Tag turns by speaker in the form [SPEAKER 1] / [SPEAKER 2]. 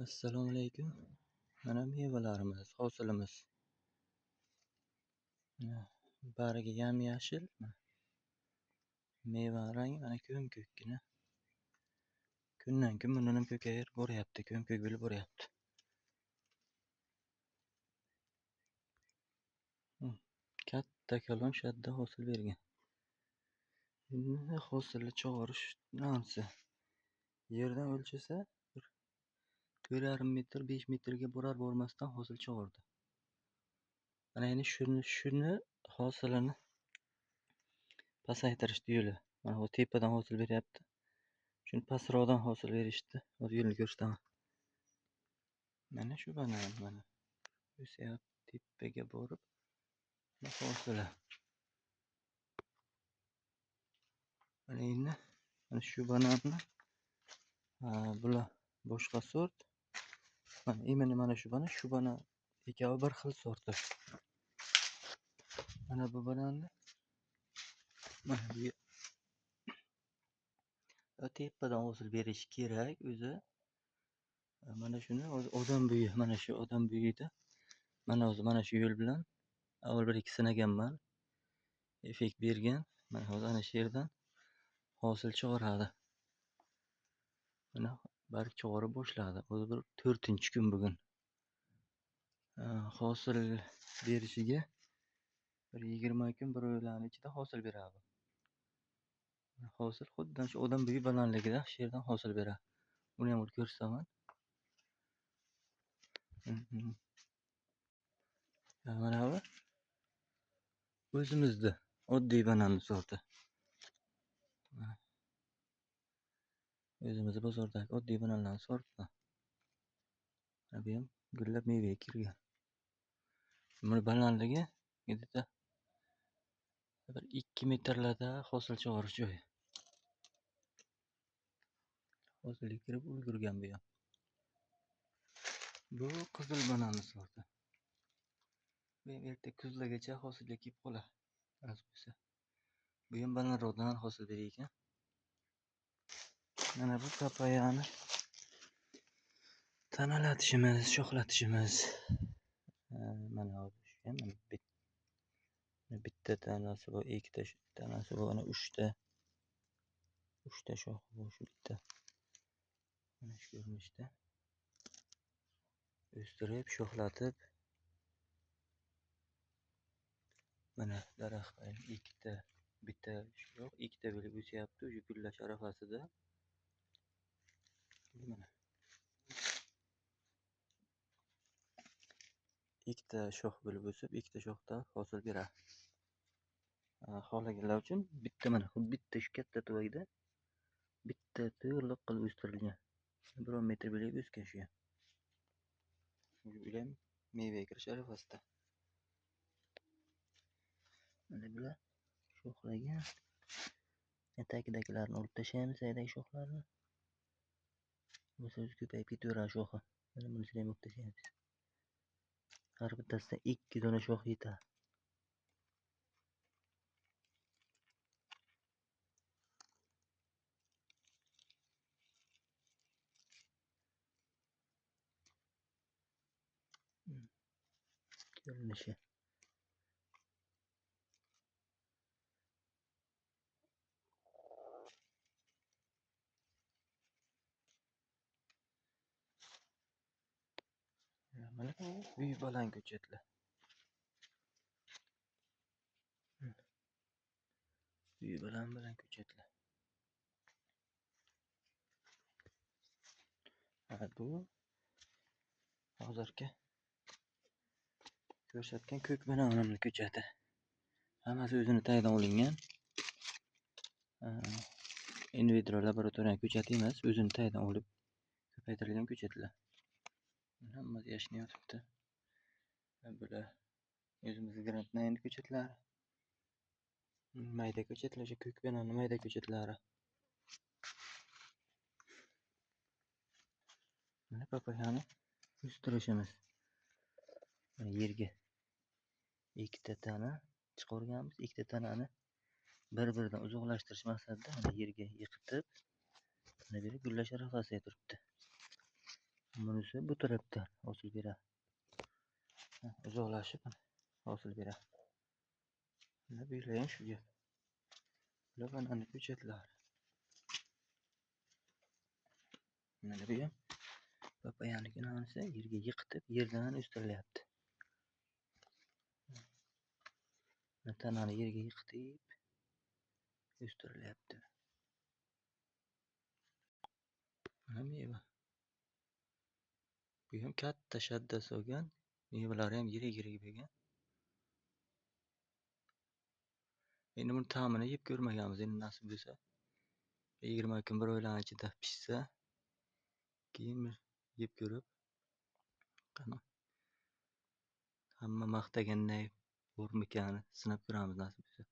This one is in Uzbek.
[SPEAKER 1] Assalomu alaykum. Mana mevalarimiz, hosilimiz. Bariga yam-yashil. Meva rangi mana ko'm-ko'kkina. Kundan-kun bundan ham ko'payib boryapti, ko'm-ko'k bo'lib boryapti. Katta kalon shadda hosil bergan. Endi hosilni chog'irish narsa. Yerdan o'lchasa 4,5 metr, 5 metrga borar-bormasdan hosil chog'irdi. Mana endi shuni hosilini pasaytirishdi yo'li. Mana bu tepadan hosil beryapti. Shuni pastroqdan hosil berishdi. Hozir yo'lni ko'rsataman. Mana shu banan mana. O'syapti tepaga borib. Hosili. Mana endi mana shu bananni bular boshqa sort. Mana shu banan ikkovi bir xil sorti. Mana bu bananni mana bu tepadan hosil berish kerak o'zi. Mana shuni odam buyi, mana shu odam buyida. Mana shu yo'l bilan avval bir ikki sinaganman. Effekt bergan. Mana hozir ana shu yerdan hosil chog'iradi. Mana barg chog'ira boshladi. Hozir bir 4-kun bugun. Hosil berishiga bir 20 kun, bir oylarning ichida hosil beradi. Hosil xuddi shu odam buyi balandligida shu yerdan hosil beradi. Buni ham ko'rsataman. Mana bu o'zimizda oddiy banan sorti. O'zimizda bozordagi oddiy bananlar sorti. Bu ham gullab mevaga kirgan. Buni balandligi где-то bir 2 metrlarda hosil chog'irish joyi. Hosilga kirib ulgurgan bu ham. Bu qizil banan sorti. Bu erta kuzlargacha hosilga kelib qoladi. Bu ham balandroqdan hosil berar ekan. Mana bu papayani tanalatishimiz, shoxlatishimiz. Mana shu ham bitta tanasi bu, ikkita tanasi bu, ana 3ta. 3ta shoxi bu shu bitta. Mana shu ko'rinishda o'stirib, shoxlatib. Mana daraxt bitta yo'q, ikkita bo'lib o'syapti, o'sha gullash arafasida. Mana ikkita shox bo'lib o'sib, ikkita shoxda hosil beradi. Xohlaganlar uchun bitta mana bitta shu katta tuvakda bitta to'liq qilib o'stirilgan. 1 metr bo'lib o'sgan shu ham. Ular mevaga kirish arafasida. Mana bular shoxlagan. Etagidagilarni olib tashlaymiz, aydagi shoxlarni. Bo'lsa o'zi ko'payib ketaveradi shoxi. Mana bunisini ham olib tashlaymiz. Har bittasidan 2 dona shox yetadi. Ko'rinishi. Mana uy baland ko'chatlar. Uy baland ko'chatlar. Bu hozirgi ko'rsatgan ko'k bananimni ko'chati. Hammasi o'zini tagidan olingan. Invitro laboratoriya ko'chati emas, o'zini tagidan olib ko'paytirilgan ko'chatlar. Hammasi yashnab yotibdi. Bular o'zimizning grantnayn ko'chatlari. Mayda ko'chatlar, o'sha ko'k bananning mayda ko'chatlari. Mana papayani o'stirishimiz. Yerga ikkita tana chiqarganmiz. Ikkita tanani bir-biridan uzoqlashtirish maqsadida yerga yiqitib, mana bu gullash arafasiga turibdi. Bunisi bu tarafdan hosil beradi. Uzoqlashib hosil beradi. Mana bular ham shu gap. Bular banana ko'chatlari. Mana bu ham papayaniki nonisi yerga yiqitib, yerdan o'stirilyapti. Tanani yerga yiqitib o'stirilyapti. Mana meva. Bu ham katta shadda solgan, mevalari ham yirik bo'lgan. Endi buni ta'mini yeb ko'rmaganmiz. Endi nasib bo'lsa 20 kun bir oylar ichida pishsa, keyin yeb ko'rib, qani hamma maqtaganday bo'larmikan sinab ko'ramiz nasib bo'lsa.